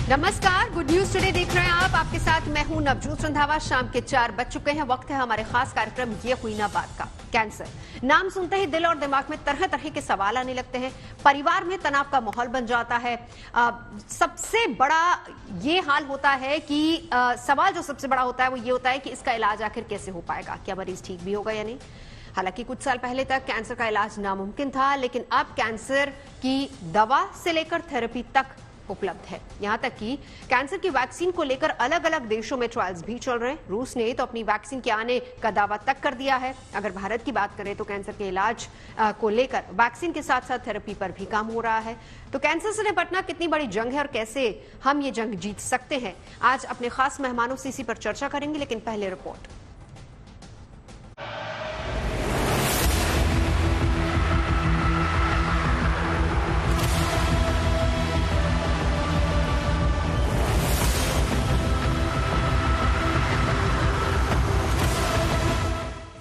नमस्कार, good news today देख रहे हैं आप। आपके साथ मैं हूं नवजोत रंधावा। शाम के 4 बज चुके हैं। वक्त है हमारे खास कार्यक्रम ये हुई ना बात का। कैंसर नाम सुनते ही दिल और दिमाग में तरह तरह के सवाल आने लगते हैं। परिवार में तनाव का माहौल बन जाता है। सबसे बड़ा ये हाल होता है कि सवाल जो सबसे बड़ा होता है वो ये होता है कि इसका इलाज आखिर कैसे हो पाएगा, क्या मरीज ठीक भी होगा या नहीं। हालांकि कुछ साल पहले तक कैंसर का इलाज नामुमकिन था, लेकिन अब कैंसर की दवा से लेकर थेरेपी तक उपलब्ध है। यहां तक कि कैंसर की वैक्सीन को लेकर अलग अलग देशों में ट्रायल्स भी चल रहे हैं। रूस ने तो अपनी वैक्सीन के आने का दावा तक कर दिया है। अगर भारत की बात करें तो कैंसर के इलाज को लेकर वैक्सीन के साथ साथ थेरेपी पर भी काम हो रहा है। तो कैंसर से निपटना कितनी बड़ी जंग है और कैसे हम ये जंग जीत सकते हैं, आज अपने खास मेहमानों से इसी पर चर्चा करेंगे। लेकिन पहले रिपोर्ट।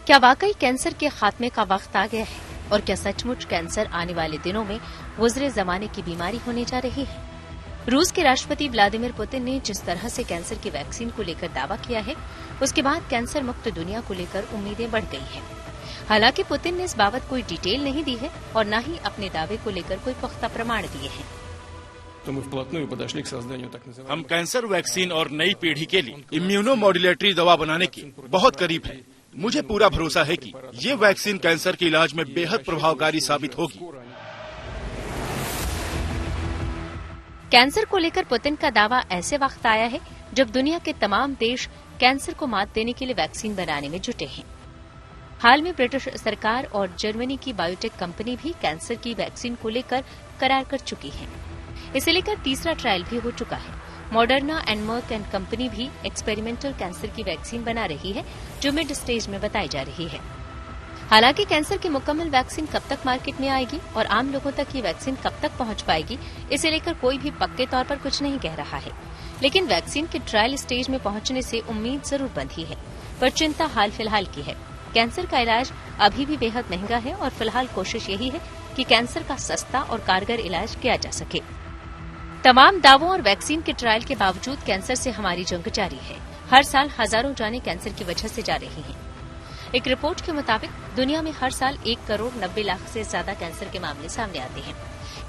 क्या वाकई कैंसर के खात्मे का वक्त आ गया है और क्या सचमुच कैंसर आने वाले दिनों में गुजरे जमाने की बीमारी होने जा रही है? रूस के राष्ट्रपति व्लादिमीर पुतिन ने जिस तरह से कैंसर की वैक्सीन को लेकर दावा किया है, उसके बाद कैंसर मुक्त दुनिया को लेकर उम्मीदें बढ़ गई हैं। हालांकि पुतिन ने इस बाबत कोई डिटेल नहीं दी है और न ही अपने दावे को लेकर कोई पुख्ता प्रमाण दिए हैं। हम कैंसर वैक्सीन और नई पीढ़ी के लिए इम्यूनोमॉड्यूलेटरी दवा बनाने के बहुत करीब है। मुझे पूरा भरोसा है कि ये वैक्सीन कैंसर के इलाज में बेहद प्रभावकारी साबित होगी। कैंसर को लेकर पुतिन का दावा ऐसे वक्त आया है जब दुनिया के तमाम देश कैंसर को मात देने के लिए वैक्सीन बनाने में जुटे हैं। हाल में ब्रिटिश सरकार और जर्मनी की बायोटेक कंपनी भी कैंसर की वैक्सीन को लेकर करार कर चुकी है। इसे लेकर तीसरा ट्रायल भी हो चुका है। Moderna and Merck and company भी एक्सपेरिमेंटल कैंसर की वैक्सीन बना रही है, जो मिड स्टेज में बताई जा रही है। हालांकि कैंसर की मुकम्मल वैक्सीन कब तक मार्केट में आएगी और आम लोगों तक ये वैक्सीन कब तक पहुंच पाएगी, इसे लेकर कोई भी पक्के तौर पर कुछ नहीं कह रहा है। लेकिन वैक्सीन के ट्रायल स्टेज में पहुंचने से उम्मीद जरूर बंधी है, पर चिंता हाल फिलहाल की है। कैंसर का इलाज अभी भी बेहद महंगा है और फिलहाल कोशिश यही है कि कैंसर का सस्ता और कारगर इलाज किया जा सके। तमाम दावों और वैक्सीन के ट्रायल के बावजूद कैंसर से हमारी जंग जारी है। हर साल हजारों जानें कैंसर की वजह से जा रही हैं। एक रिपोर्ट के मुताबिक दुनिया में हर साल 1,90,00,000 से ज्यादा कैंसर के मामले सामने आते हैं।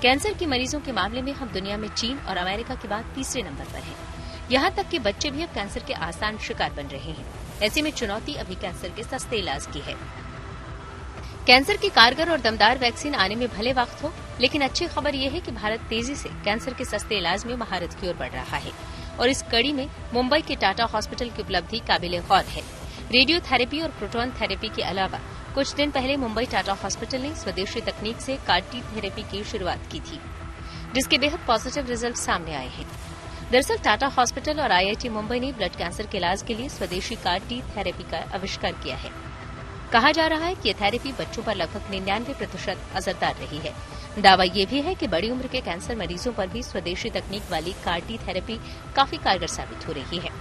कैंसर के मरीजों के मामले में हम दुनिया में चीन और अमेरिका के बाद तीसरे नंबर पर हैं। यहाँ तक कि बच्चे भी अब कैंसर के आसान शिकार बन रहे हैं। ऐसे में चुनौती अभी कैंसर के सस्ते इलाज की है। कैंसर की कारगर और दमदार वैक्सीन आने में भले वक्त हो, लेकिन अच्छी खबर यह है कि भारत तेजी से कैंसर के सस्ते इलाज में महारत की ओर बढ़ रहा है और इस कड़ी में मुंबई के टाटा हॉस्पिटल की उपलब्धि काबिले गौर है। रेडियोथेरेपी और प्रोटॉन थेरेपी के अलावा कुछ दिन पहले मुंबई टाटा हॉस्पिटल ने स्वदेशी तकनीक से CAR-T थेरेपी की शुरुआत की थी, जिसके बेहद पॉजिटिव रिजल्ट सामने आए हैं। दरअसल टाटा हॉस्पिटल और IIT मुंबई ने ब्लड कैंसर के इलाज के लिए स्वदेशी CAR-T थेरेपी का आविष्कार किया है। कहा जा रहा है कि ये थेरेपी बच्चों पर लगभग 99% असरदार रही है। दावा ये भी है कि बड़ी उम्र के कैंसर मरीजों पर भी स्वदेशी तकनीक वाली CAR-T थेरेपी काफी कारगर साबित हो रही है।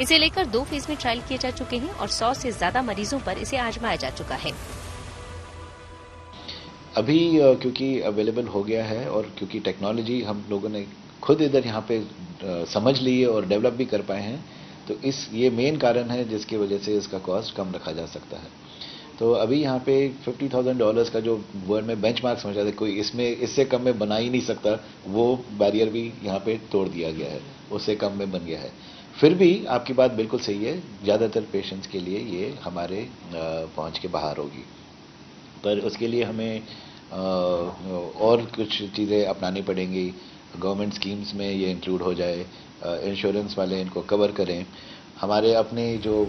इसे लेकर 2 फेज में ट्रायल किए जा चुके हैं और 100 से ज्यादा मरीजों पर इसे आजमाया जा चुका है। अभी क्योंकि अवेलेबल हो गया है और क्योंकि टेक्नोलॉजी हम लोगों ने खुद इधर यहाँ पे समझ ली है और डेवलप भी कर पाए हैं, तो ये मेन कारण है जिसकी वजह से इसका कॉस्ट कम रखा जा सकता है। तो अभी यहाँ पे $50,000 का जो वर्ल्ड में बेंचमार्क समझा था, कोई इससे कम में बना ही नहीं सकता, वो बैरियर भी यहाँ पे तोड़ दिया गया है, उससे कम में बन गया है। फिर भी आपकी बात बिल्कुल सही है, ज़्यादातर पेशेंट्स के लिए ये हमारे पहुँच के बाहर होगी, पर उसके लिए हमें और कुछ चीज़ें अपनानी पड़ेंगी। गवर्नमेंट स्कीम्स में ये इंक्लूड हो जाए, इंश्योरेंस वाले इनको कवर करें। हमारे अपने जो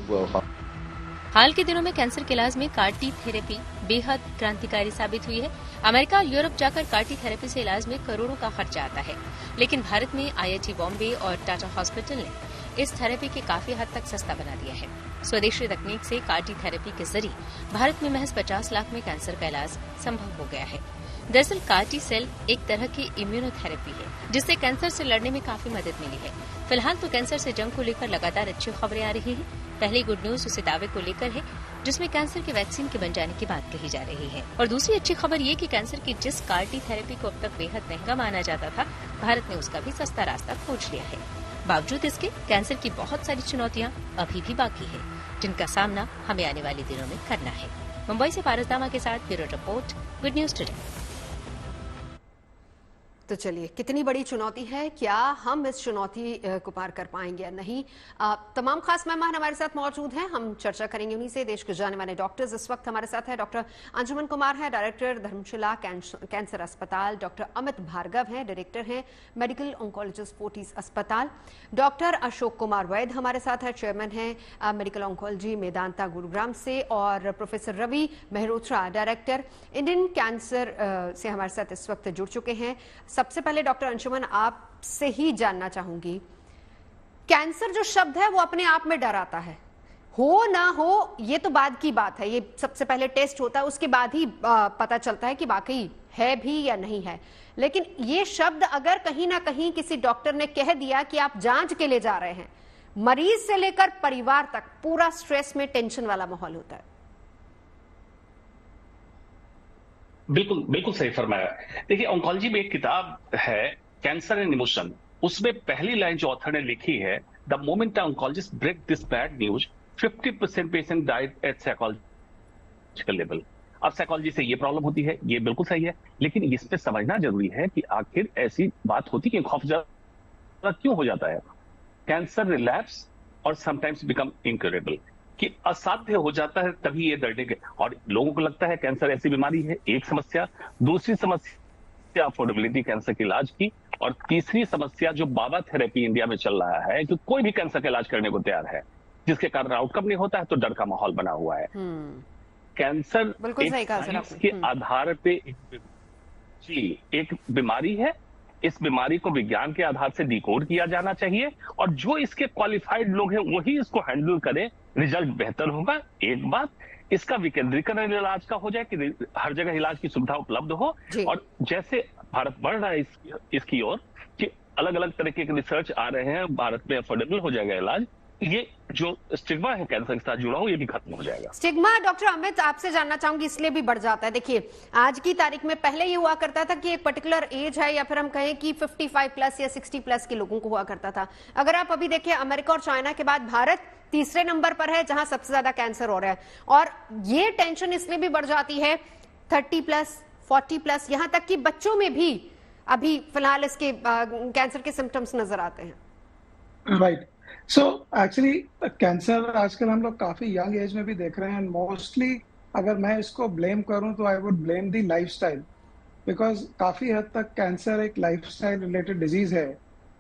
हाल के दिनों में कैंसर के इलाज में CAR-T थेरेपी बेहद क्रांतिकारी साबित हुई है। अमेरिका और यूरोप जाकर CAR-T थेरेपी से इलाज में करोड़ों का खर्चा आता है, लेकिन भारत में IIT बॉम्बे और टाटा हॉस्पिटल ने इस थेरेपी के काफी हद तक सस्ता बना दिया है। स्वदेशी तकनीक से CAR-T थेरेपी के जरिए भारत में महज 50 लाख में कैंसर का इलाज संभव हो गया है। दरअसल CAR-T सेल एक तरह की इम्यूनोथेरेपी है, जिससे कैंसर से लड़ने में काफी मदद मिली है। फिलहाल तो कैंसर से जंग को लेकर लगातार अच्छी खबरें आ रही हैं। पहली गुड न्यूज उसी दावे को लेकर है जिसमें कैंसर के वैक्सीन के बन जाने की बात कही जा रही है। और दूसरी अच्छी खबर ये कि कैंसर की जिस CAR-T थेरेपी को अब तक बेहद महंगा माना जाता था, भारत ने उसका भी सस्ता रास्ता खोज लिया है। बावजूद इसके कैंसर की बहुत सारी चुनौतियां अभी भी बाकी है, जिनका सामना हमें आने वाले दिनों में करना है। मुंबई से पारस दामा के साथ bureau report, good news today. तो चलिए, कितनी बड़ी चुनौती है, क्या हम इस चुनौती को पार कर पाएंगे या नहीं। तमाम खास मेहमान हमारे साथ मौजूद हैं, हम चर्चा करेंगे उन्हीं से। देश के जाने माने डॉक्टर्स इस वक्त हमारे साथ हैं। डॉक्टर अंजुमन कुमार हैं, डायरेक्टर धर्मशिला कैंसर अस्पताल। डॉक्टर अमित भार्गव हैं, डायरेक्टर हैं मेडिकल ऑन्कोलॉजिस्ट फोर्टिस अस्पताल। डॉक्टर अशोक कुमार वैद हमारे साथ है, चेयरमैन हैं मेडिकल ऑन्कोलॉजी मेदांता गुरुग्राम से। और professor Ravi Mehrotra, director Indian cancer से हमारे साथ इस वक्त जुड़ चुके हैं। सबसे पहले डॉक्टर अंशुमन, आपसे ही जानना चाहूंगी, कैंसर जो शब्द है वो अपने आप में डराता है, हो ना हो ये तो बाद की बात है, ये सबसे पहले टेस्ट होता है, उसके बाद ही पता चलता है कि वाकई है भी या नहीं है। लेकिन ये शब्द अगर कहीं ना कहीं किसी डॉक्टर ने कह दिया कि आप जांच के लिए जा रहे हैं, मरीज से लेकर परिवार तक पूरा स्ट्रेस में, टेंशन वाला माहौल होता है। बिल्कुल बिल्कुल सही फरमाया। देखिए, ऑन्कोलॉजी में एक किताब है कैंसर एंड इमोशन, उसमें पहली लाइन जो ऑथर ने लिखी है, the moment oncologist break this bad news 50% patient died at psychological level. अब साइकोलॉजी से ये प्रॉब्लम होती है, ये बिल्कुल सही है, लेकिन इसमें समझना जरूरी है कि आखिर ऐसी बात होती है कि खौफजदा क्यों हो जाता है। कैंसर रिलैप्स और समटाइम्स बिकम इनक्योरेबल, कि असाध्य हो जाता है तभी ये दर्द के। और लोगों को लगता है कैंसर ऐसी बीमारी है, एक समस्या। दूसरी समस्या अफोर्डेबिलिटी कैंसर के इलाज की। और तीसरी समस्या जो बाबा थेरेपी इंडिया में चल रहा है कि कोई भी कैंसर का इलाज करने को तैयार है, जिसके कारण आउटकम नहीं होता है, तो डर का माहौल बना हुआ है। कैंसर एक साइंस के आधार पे एक बीमारी है, इस बीमारी को विज्ञान के आधार से डिकोड किया जाना चाहिए, और जो इसके क्वालिफाइड लोग हैं वही इसको हैंडल करें, रिजल्ट बेहतर होगा। एक बात, इसका विकेंद्रीकरण इलाज का हो जाए कि हर जगह इलाज की सुविधा उपलब्ध हो। और जैसे भारत बढ़ रहा है इसकी ओर कि अलग अलग तरीके के रिसर्च आ रहे हैं, भारत में अफोर्डेबल हो जाएगा इलाज, ये जो स्टिग्मा है कैंसर के साथ जुड़ा हो, ये भी खत्म हो जाएगा। स्टिग्मा, डॉक्टर अमित आपसे जानना चाहूंगी, इसलिए भी बढ़ जाता है। देखिए, आज की तारीख में पहले ये हुआ करता था कि एक पर्टिकुलर एज है, या फिर हम कहें कि 55 प्लस या 60 प्लस के लोगों को हुआ करता था। अगर आप अभी देखिए, अमेरिका और चाइना के बाद भारत तीसरे नंबर पर है जहां सबसे ज्यादा कैंसर हो रहा है। और ये टेंशन इसलिए भी बढ़ जाती है 30 प्लस, 40 प्लस, यहां तक कि बच्चों में भी अभी फिलहाल इसके कैंसर के सिम्टम्स नजर आते हैं। राइट। सो एक्चुअली कैंसर आजकल हम लोग काफी यंग एज में भी देख रहे हैं। मोस्टली अगर मैं इसको ब्लेम करूं तो I would blame the lifestyle, because काफी हद तक कैंसर एक लाइफस्टाइल रिलेटेड डिजीज है।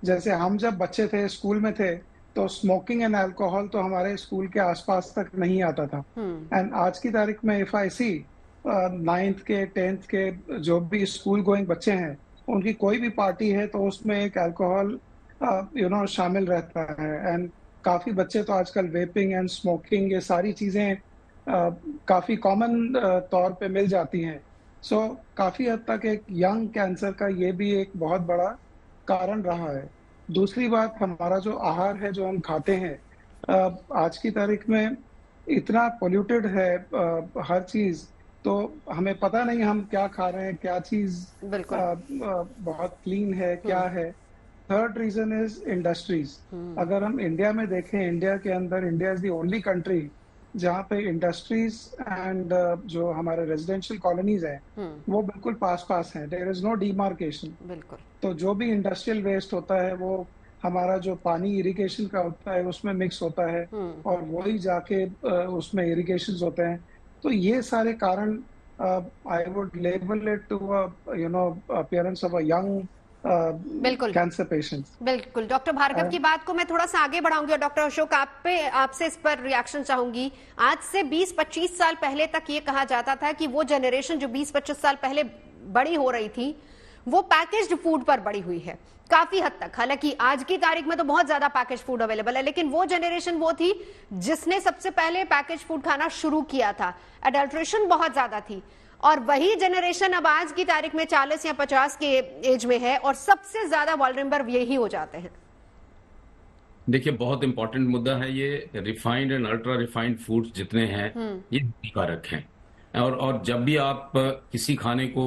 जैसे हम जब बच्चे थे, स्कूल में थे, तो स्मोकिंग एंड अल्कोहल तो हमारे स्कूल के आसपास तक नहीं आता था। एंड आज की तारीख में इफ आई सी 9th के 10th के जो भी स्कूल गोइंग बच्चे हैं, उनकी कोई भी पार्टी है तो उसमें एक अल्कोहल शामिल रहता है। एंड काफी बच्चे तो आजकल वेपिंग एंड स्मोकिंग, ये सारी चीजें काफी कॉमन तौर पे मिल जाती हैं। सो काफी हद तक एक यंग कैंसर का ये भी एक बहुत बड़ा कारण रहा है। दूसरी बात, हमारा जो आहार है, जो हम खाते हैं, आज की तारीख में इतना पोल्यूटेड है हर चीज, तो हमें पता नहीं हम क्या खा रहे हैं, क्या चीज बहुत क्लीन है, क्या है। Third reason is industries. अगर हम इंडिया में देखें, इंडिया के अंदर, India is the only country जहाँ पे इंडस्ट्रीज एंड जो हमारे रेजिडेंशियल कॉलोनीज हैं वो बिल्कुल पास हैं। There is no demarcation. बिल्कुल। तो जो भी इंडस्ट्रियल वेस्ट होता है वो हमारा जो पानी इरिगेशन का होता है उसमें मिक्स होता है, और वही जाके उसमें इरिगेशन होते हैं। तो ये सारे कारण I would label it to appearance of a young बिल्कुल कैंसर पेशेंट्स। बिल्कुल। डॉक्टर भार्गव की बात को मैं थोड़ा सा आगे बढ़ाऊंगी, और डॉक्टर अशोक आपसे इस पर रिएक्शन चाहूंगी। आज से 20-25 साल पहले तक ये कहा जाता था कि वो जनरेशन जो 20-25 साल पहले बड़ी हो रही थी वो पैकेज्ड फूड पर बड़ी हुई है काफी हद तक। हालांकि आज की तारीख में तो बहुत ज्यादा पैकेज फूड अवेलेबल है, लेकिन वो जनरेशन वो थी जिसने सबसे पहले पैकेज फूड खाना शुरू किया था। एडल्ट्रेशन बहुत ज्यादा थी, और वही जनरेशन अब आज की तारीख में 40 या 50 के एज में है, और सबसे ज्यादा वल्नरेबल यही हो जाते हैं। देखिए, बहुत इंपॉर्टेंट मुद्दा है ये। Refined and ultra refined foods जितने हैं ये हानिकारक हैं, और जब भी आप किसी खाने को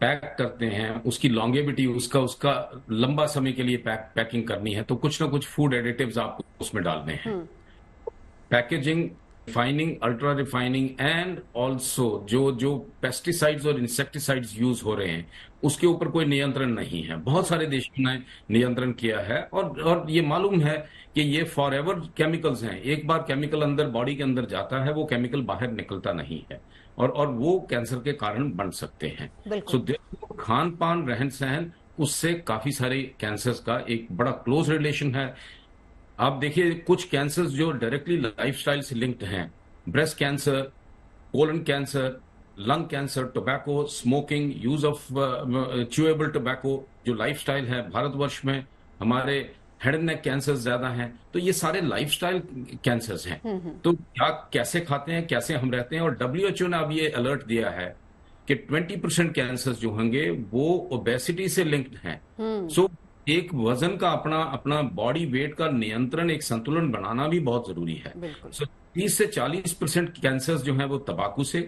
पैक करते हैं, उसकी लॉन्गेविटी, उसका लंबा समय के लिए पैकिंग करनी है, तो कुछ ना कुछ फूड एडिटिव्स आपको उसमें डालने हैं। Packaging, refining, ultra refining and also जो पेस्टिसाइड्स और इंसेक्टिसाइड्स यूज हो रहे हैं उसके ऊपर कोई नियंत्रण नहीं है। बहुत सारे देशों ने नियंत्रण किया है और ये मालूम है कि ये फॉरएवर केमिकल्स हैं। एक बार केमिकल अंदर बॉडी के अंदर जाता है, वो केमिकल बाहर निकलता नहीं है और वो कैंसर के कारण बन सकते हैं। सो खान पान, रहन सहन, उससे काफी सारे कैंसर्स का एक बड़ा क्लोज रिलेशन है। आप देखिए कुछ कैंसर्स जो डायरेक्टली लाइफस्टाइल से लिंक्ड हैं, breast cancer, colon cancer, lung cancer, tobacco, smoking, use of chewable tobacco, जो लाइफस्टाइल है भारतवर्ष में, हमारे हेड एंड नेक कैंसर ज्यादा हैं। तो ये सारे लाइफस्टाइल कैंसर्स हैं। तो क्या कैसे खाते हैं, कैसे हम रहते हैं, और WHO ने अब ये अलर्ट दिया है कि 20% कैंसर्स जो होंगे वो ओबेसिटी से लिंक्ड हैं। सो एक वजन का अपना बॉडी वेट का नियंत्रण, एक संतुलन बनाना भी बहुत जरूरी है। सो 30 से 40% कैंसर्स जो हैं वो तंबाकू से,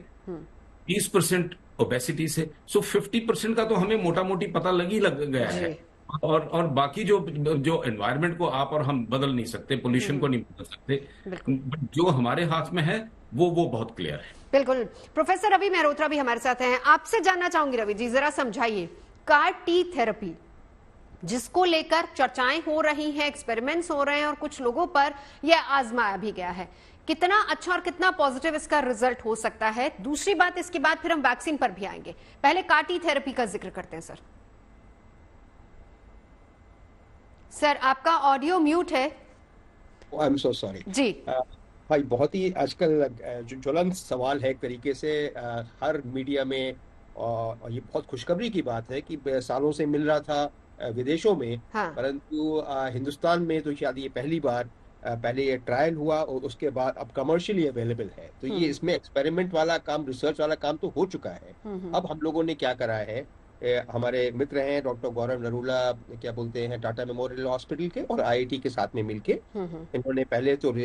30% ओबेसिटी से, सो 50% का तो हमें मोटा मोटी पता लग गया है। और बाकी जो एनवायरनमेंट को आप और हम बदल नहीं सकते, पोल्यूशन को नहीं बदल सकते, बट जो हमारे हाथ में है वो बहुत क्लियर है। बिल्कुल। प्रोफेसर रवि मेहरोत्रा भी हमारे साथ हैं। आपसे जानना चाहूंगी रवि जी, जरा समझाइए कार टी थेरेपी जिसको लेकर चर्चाएं हो रही हैं, एक्सपेरिमेंट्स हो रहे हैं और कुछ लोगों पर यह आजमाया भी गया है, कितना अच्छा और कितना पॉजिटिव इसका रिजल्ट हो सकता है? दूसरी बात, इसके बाद फिर हम वैक्सीन पर भी आएंगे, पहले कार टी थेरेपी का जिक्र करते हैं। सर आपका ऑडियो म्यूट है। आई एम सो सॉरी जी। भाई बहुत ही आजकल जो ज्वलंत सवाल है एक तरीके से हर मीडिया में, और ये बहुत खुशखबरी की बात है कि सालों से मिल रहा था विदेशों में, हाँ। परंतु हिंदुस्तान में तो शायद ये पहली बार, पहले ये ट्रायल हुआ और उसके बाद अब कमर्शियली अवेलेबल है। तो ये इसमें एक्सपेरिमेंट वाला काम, रिसर्च वाला काम तो हो चुका है। अब हम लोगों ने क्या करा है, हमारे मित्र हैं डॉक्टर गौरव नरूला, क्या बोलते हैं, टाटा मेमोरियल हॉस्पिटल के और IIT के साथ में मिलके इन्होंने पहले तो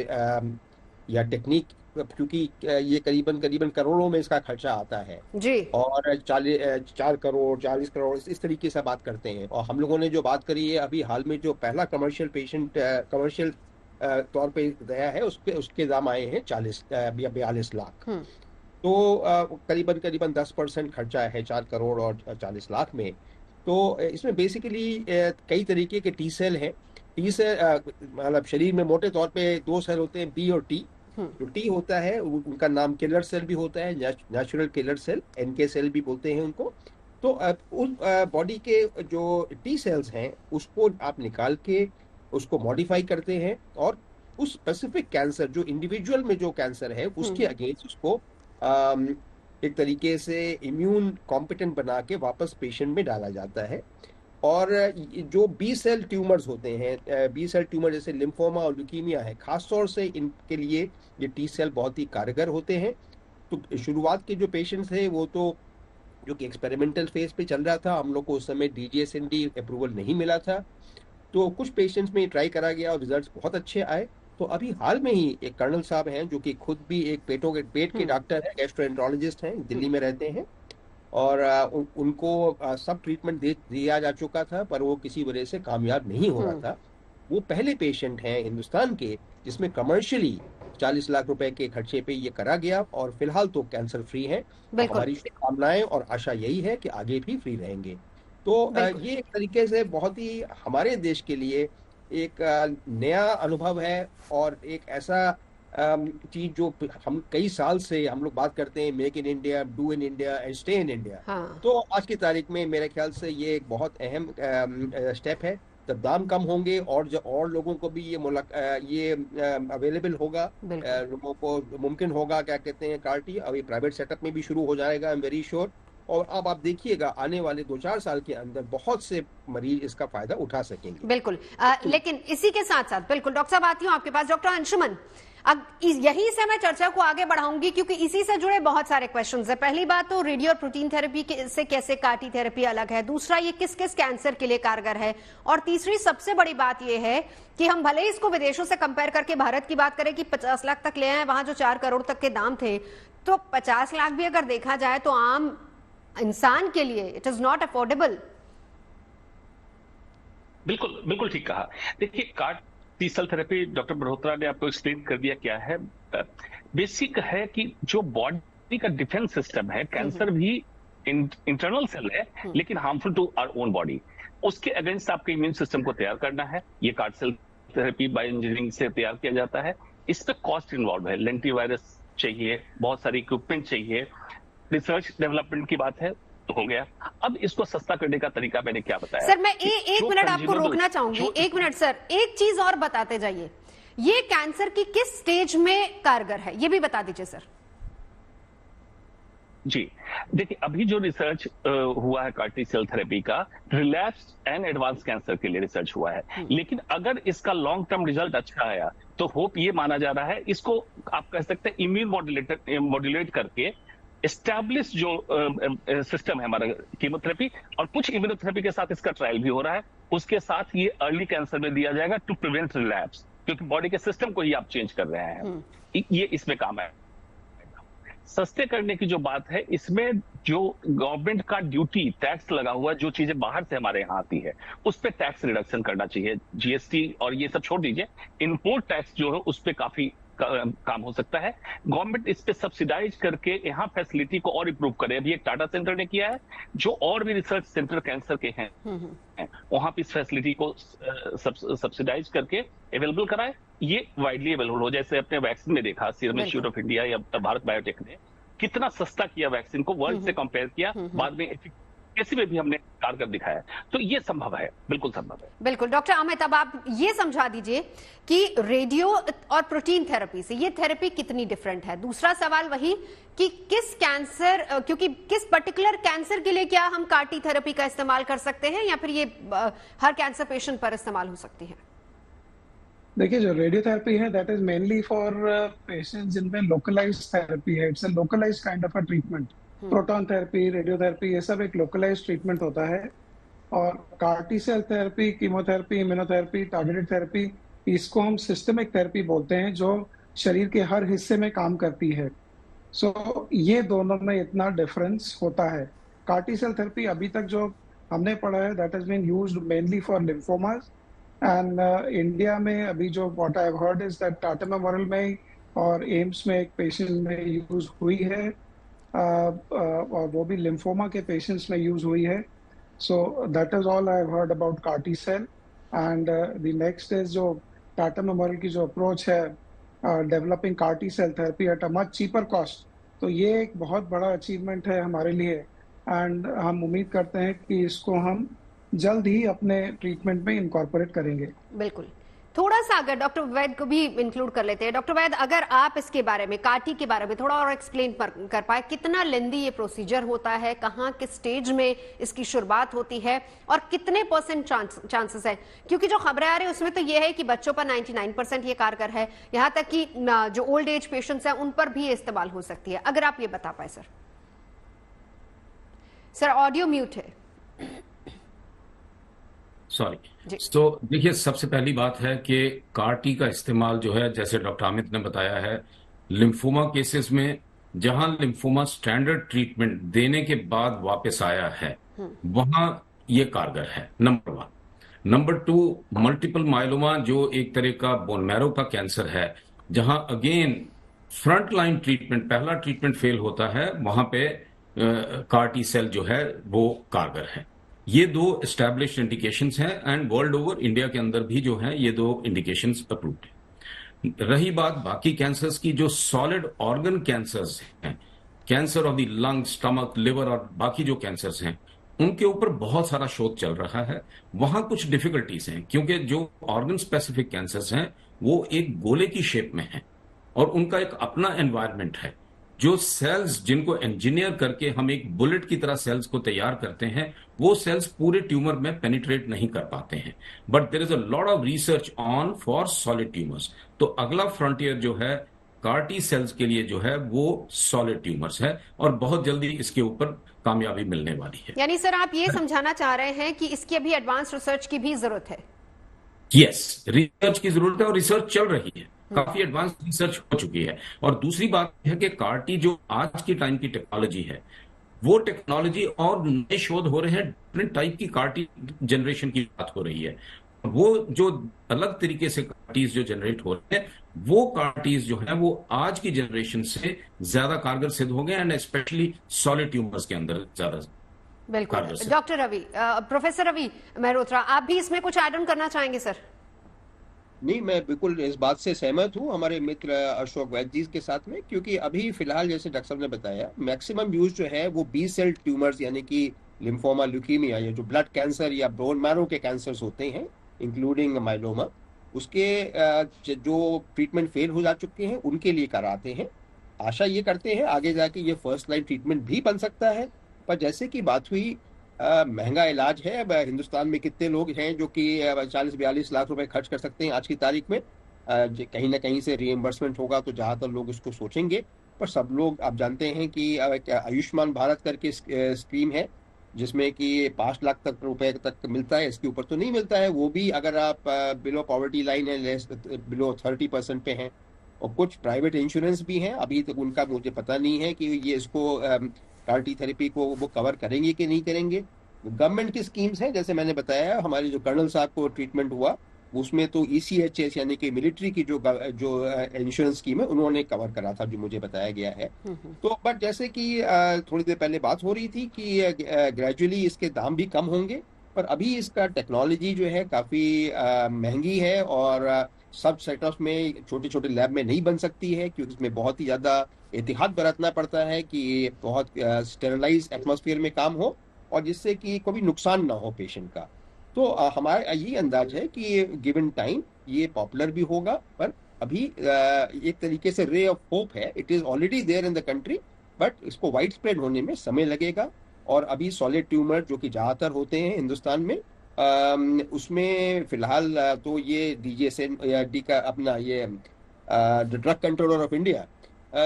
या टेक्निक, क्योंकि ये करीबन करोड़ों में इसका खर्चा आता है जी, और 4 करोड़ 40 करोड़ इस तरीके से बात करते हैं। और हम लोगों ने जो बात करी है अभी हाल में, जो पहला कमर्शियल तौर पे गया है, उसके दाम आए हैं 42 लाख। तो करीबन 10% खर्चा है 4 करोड़ और 40 लाख में। तो इसमें बेसिकली कई तरीके के टी सेल हैं। टी सेल मतलब शरीर में मोटे तौर पे 2 सेल होते हैं, बी और टी। जो टी होता है उनका नाम किलर सेल भी होता है, natural killer cell, NK cell भी बोलते हैं उनको। तो उस बॉडी के जो टी सेल्स हैं उसको आप निकाल के उसको मॉडिफाई करते हैं और उस स्पेसिफिक कैंसर, जो इंडिविजुअल में जो कैंसर है उसके अगेंस्ट उसको एक तरीके से इम्यून कॉम्पिटेंट बना के वापस पेशेंट में डाला जाता है। और जो बी सेल ट्यूमर्स होते हैं, बी सेल ट्यूमर जैसे लिम्फोमा और ल्यूकीमिया है, खासतौर से इनके लिए ये टी सेल बहुत ही कारगर होते हैं। तो शुरुआत के जो पेशेंट्स थे वो तो, जो कि एक्सपेरिमेंटल फेज पे चल रहा था, हम लोग को उस समय DGSND अप्रूवल नहीं मिला था, तो कुछ पेशेंट्स में ट्राई करा गया और रिजल्ट्स बहुत अच्छे आए। तो अभी हाल में ही एक कर्नल साहब हैं जो कि खुद भी एक पेट के डॉक्टर हैं, गैस्ट्रोएंटरोलॉजिस्ट हैं, दिल्ली में रहते हैं, और उनको सब ट्रीटमेंट दिया जा चुका था पर वो किसी वजह से कामयाब नहीं हो रहा था। वो पहले पेशेंट हैं हिंदुस्तान के जिसमें कमर्शियली 40 लाख रुपए के खर्चे पे ये करा गया और फिलहाल तो कैंसर फ्री है। हमारी शुभकामनाएं और आशा यही है कि आगे भी फ्री रहेंगे। तो ये एक तरीके से बहुत ही हमारे देश के लिए एक नया अनुभव है और एक ऐसा चीज जो हम कई साल से हम लोग बात करते हैं, make in India, do in India and stay in India. तो आज की तारीख में मेरे ख्याल से ये एक बहुत अहम स्टेप है। तब दाम कम होंगे और लोगों को भी ये अवेलेबल होगा, लोगों को मुमकिन होगा, क्या कहते हैं, कार्टी अभी प्राइवेट सेटअप में भी शुरू हो जाएगा, आई एम वेरी श्योर। और अब आप देखिएगा आने वाले 2-4 साल के अंदर बहुत से मरीज इसका फायदा उठा सकेंगे। बिल्कुल। लेकिन इसी के साथ साथ, बिल्कुल डॉक्टर साहब आती हूँ आपके पास, डॉक्टर अंशुमन, अब यही से मैं चर्चा को आगे बढ़ाऊंगी क्योंकि इसी से जुड़े बहुत सारे क्वेश्चंस हैं। पहली बात तो रेडियो और प्रोटीन थेरेपी से कैसे कार्टी थेरेपी अलग है, दूसरा ये किस किस कैंसर के लिए कारगर है, और तीसरी सबसे बड़ी बात ये है कि हम भले ही इसको विदेशों से कंपेयर करके भारत की बात करें कि 50 लाख तक ले आए, वहां जो 4 करोड़ तक के दाम थे, तो 50 लाख भी अगर देखा जाए तो आम इंसान के लिए इट इज नॉट अफोर्डेबल। बिल्कुल बिल्कुल ठीक कहा। देखिए, CAR T-सेल थेरेपी डॉक्टर मल्होत्रा ने आपको एक्सप्लेन कर दिया क्या है। बेसिक है कि जो बॉडी का डिफेंस सिस्टम है, कैंसर भी इंटरनल सेल है लेकिन harmful to our own body, उसके अगेंस्ट आपके इम्यून सिस्टम को तैयार करना है। ये CAR cell therapy bio engineering से तैयार किया जाता है। इस पे कॉस्ट इन्वॉल्व है, लेंटीवायरस चाहिए, बहुत सारी इक्विपमेंट चाहिए, रिसर्च डेवलपमेंट की बात है तो हो गया। अब इसको सस्ता करने का तरीका मैंने क्या बताया सर, मैं एक मिनट आपको रोकना चाहूंगी। एक मिनट सर, एक चीज और बताते जाइए, ये कैंसर की किस स्टेज में कारगर है ये भी बता दीजिए सर। जी देखिए, अभी जो रिसर्च हुआ है CAR T-सेल थेरेपी का, रिलैप्स एंड एडवांस कैंसर के लिए रिसर्च हुआ है। लेकिन अगर इसका लॉन्ग टर्म रिजल्ट अच्छा आया तो होप ये माना जा रहा है, इसको आप कह सकते हैं इम्यून मॉड्यूलेट करके एस्टैब्लिश जो सिस्टम है हमारा कीमोथेरेपी, और कुछ इम्यूनोथेरेपी के साथ इसका ट्रायल भी हो रहा है, उसके साथ ये अर्ली कैंसर में दिया जाएगा टू प्रिवेंट रिलैप्स, क्योंकि बॉडी के सिस्टम को ही आप चेंज कर रहे हैं। ये इसमें काम है। सस्ते करने की जो बात है, इसमें जो गवर्नमेंट का ड्यूटी टैक्स लगा हुआ, जो चीजें बाहर से हमारे यहाँ आती है उस पर टैक्स रिडक्शन करना चाहिए। GST और ये सब छोड़ दीजिए, इम्पोर्ट टैक्स जो है उस पर काफी काम हो सकता है। गवर्नमेंट इस पे सब्सिडाइज करके यहाँ फैसिलिटी को और इंप्रूव करे। अभी एक टाटा सेंटर ने किया है, जो और भी रिसर्च सेंटर कैंसर के हैं वहां पे इस फैसिलिटी को सब्सिडाइज करके अवेलेबल कराए, ये वाइडली अवेलेबल हो। जैसे अपने वैक्सीन में देखा, सीरम इंस्टीट्यूट ऑफ इंडिया या भारत बायोटेक ने कितना सस्ता किया वैक्सीन को, वर्ल्ड से कंपेयर किया, बाद में एफिकेसी में भी हमने कारगर दिखाया। तो ये संभव है, बिल्कुल संभव है। बिल्कुल। डॉक्टर अमित, अब आप ये समझा दीजिए कि रेडियो और प्रोटीन थेरेपी से ये थेरेपी कितनी डिफरेंट है। दूसरा सवाल वही कि किस कैंसर, क्योंकि किस पर्टिकुलर कैंसर के लिए क्या हम CAR T थेरेपी का इस्तेमाल कर सकते हैं, या फिर ये हर कैंसर पेशेंट पर इस्तेमाल हो सकती है? देखिए, जो रेडियोथेरेपी है that is mainly for patients जिनमें लोकलाइज्ड थेरेपी है। It's a localised kind of a treatment. Proton therapy, radiotherapy, ये सब एक लोकलाइज्ड ट्रीटमेंट होता है। और CAR T cell therapy, chemotherapy, immunotherapy, targeted therapy, इसको हम सिस्टमिक थेरेपी बोलते हैं, जो शरीर के हर हिस्से में काम करती है। सो ये दोनों में इतना डिफरेंस होता है। CAR T सेल थेरेपी अभी तक जो हमने पढ़ा है that has been used mainly for lymphomas, and India में अभी जो what I have heard is that Tata memorial में और एम्स में एक पेशेंट में यूज हुई है, और वो भी लिम्फोमा के पेशेंट्स में यूज हुई है। So that is all I have heard about CAR T cell. And the next is जो टाटा मेमोरियल की जो अप्रोच है, developing CAR T cell therapy at a much cheaper cost, तो ये एक बहुत बड़ा अचीवमेंट है हमारे लिए। एंड हम उम्मीद करते हैं कि इसको हम जल्द ही अपने ट्रीटमेंट में इनकॉर्पोरेट करेंगे। बिल्कुल। थोड़ा सा अगर डॉक्टर वैद को भी इंक्लूड कर लेते हैं। डॉक्टर वैद, अगर आप इसके बारे में, CAR T के बारे में थोड़ा और एक्सप्लेन कर पाए, कितना लेंदी ये प्रोसीजर होता है, कहाँ किस स्टेज में इसकी शुरुआत होती है, और कितने % चांसेस है? क्योंकि जो खबरें आ रही है उसमें तो ये है कि बच्चों पर 99% ये कारगर है, यहाँ तक कि जो ओल्ड एज पेशेंट्स हैं उन पर भी इस्तेमाल हो सकती है। अगर आप ये बता पाए सर। सर ऑडियो म्यूट है। सॉरी। तो देखिए, सबसे पहली बात है कि CAR T का इस्तेमाल जो है, जैसे डॉक्टर अमित ने बताया है, लिम्फोमा केसेस में जहां लिम्फोमा स्टैंडर्ड ट्रीटमेंट देने के बाद वापस आया है, वहां ये कारगर है, नंबर 1। नंबर 2, मल्टीपल माइलोमा जो एक तरह का बोन मैरो का कैंसर है, जहां अगेन फ्रंट लाइन ट्रीटमेंट, पहला ट्रीटमेंट फेल होता है, वहां पे CAR T सेल जो है वो कारगर है। ये 2 एस्टैब्लिश्ड इंडिकेशंस हैं, एंड वर्ल्ड ओवर, इंडिया के अंदर भी जो है ये 2 इंडिकेशंस अप्रूव्ड है। रही बात बाकी कैंसर्स की, जो सॉलिड ऑर्गन कैंसर्स हैं, cancer of the lung, stomach, liver और बाकी जो कैंसर्स हैं, उनके ऊपर बहुत सारा शोध चल रहा है। वहां कुछ डिफिकल्टीज हैं, क्योंकि जो ऑर्गन स्पेसिफिक कैंसर्स हैं वो एक गोले की शेप में है और उनका एक अपना एनवायरमेंट है। जो सेल्स जिनको इंजीनियर करके हम एक बुलेट की तरह सेल्स को तैयार करते हैं, वो सेल्स पूरे ट्यूमर में पेनिट्रेट नहीं कर पाते हैं। But there is a lot of research on for solid tumours. तो अगला फ्रंटियर जो है CAR T सेल्स के लिए जो है वो सॉलिड ट्यूमर्स है, और बहुत जल्दी इसके ऊपर कामयाबी मिलने वाली है। यानी सर आप ये समझाना चाह रहे हैं कि इसकी अभी एडवांस रिसर्च की भी जरूरत है? यस, रिसर्च की जरूरत है और रिसर्च चल रही है, काफी एडवांस रिसर्च हो चुकी है। और दूसरी बात है कि CAR T जो आज की टाइम की टेक्नोलॉजी है, वो टेक्नोलॉजी और नए शोध हो रहे हैं, डिफरेंट टाइप की कार्टी जनरेशन की बात हो रही है। वो जो अलग तरीके से कार्टीज जो जनरेट हो रहे हैं, वो कार्टीज जो है वो आज की जनरेशन से ज्यादा कारगर सिद्ध हो गए, एंड स्पेशली सॉलिड ट्यूमर्स के अंदर ज्यादा। बिल्कुल। डॉक्टर रवि, प्रोफेसर रवि मेहरोत्रा, आप भी इसमें कुछ ऐड ऑन करना चाहेंगे सर? नहीं, मैं बिल्कुल इस बात से सहमत हूँ हमारे मित्र अशोक वैद्य जी के साथ में, क्योंकि अभी फिलहाल जैसे डॉक्टर साहब ने बताया, मैक्सिमम यूज जो है वो बी सेल ट्यूमर्स यानी कि लिम्फोमा, ल्यूकीमिया, या जो ब्लड कैंसर या बोन मैरो के कैंसर्स होते हैं, इंक्लूडिंग माइलोमा, उसके जो ट्रीटमेंट फेल हो जा चुके हैं उनके लिए कराते हैं। आशा ये करते हैं आगे जाके ये फर्स्ट लाइन ट्रीटमेंट भी बन सकता है। पर जैसे कि बात हुई, महंगा इलाज है। अब हिंदुस्तान में कितने लोग हैं जो कि 40-42 लाख रुपए खर्च कर सकते हैं आज की तारीख में? कहीं ना कहीं से रिएम्बर्समेंट होगा तो ज़्यादातर लोग इसको सोचेंगे। पर सब लोग, आप जानते हैं कि आयुष्मान भारत करके स्कीम है जिसमें कि 5 लाख तक रुपए तक मिलता है, इसके ऊपर तो नहीं मिलता है। वो भी अगर आप बिलो पॉवर्टी लाइन है, बिलो 30% पे हैं। और कुछ प्राइवेट इंश्योरेंस भी हैं, अभी तक उनका मुझे पता नहीं है कि ये इसको कार्टी थेरेपी को वो कवर करेंगे कि नहीं करेंगे। गवर्नमेंट की स्कीम्स हैं, जैसे मैंने बताया, हमारे जो कर्नल साहब को ट्रीटमेंट हुआ उसमें तो ECHS यानी कि मिलिट्री की जो इंश्योरेंस स्कीम है उन्होंने कवर करा था, जो मुझे बताया गया है। तो बट जैसे कि थोड़ी देर पहले बात हो रही थी कि ग्रेजुअली इसके दाम भी कम होंगे, पर अभी इसका टेक्नोलॉजी जो है काफ़ी महंगी है और सब सेटअप में छोटे छोटे लैब में नहीं बन सकती है, क्योंकि इसमें बहुत ही ज़्यादा एहतियात बरतना पड़ता है कि बहुत स्टेरलाइज एटमॉस्फेयर में काम हो और जिससे कि कोई नुकसान ना हो पेशेंट का। तो हमारा ये अंदाज है कि गिवन टाइम ये पॉपुलर भी होगा। पर अभी एक तरीके से रे ऑफ होप है, it is already there in the country, but इसको वाइड स्प्रेड होने में समय लगेगा। और अभी सॉलिड ट्यूमर जो कि ज़्यादातर होते हैं हिंदुस्तान में, उसमें फिलहाल तो ये DGSN या डी का अपना ये ड्रग कंट्रोलर ऑफ इंडिया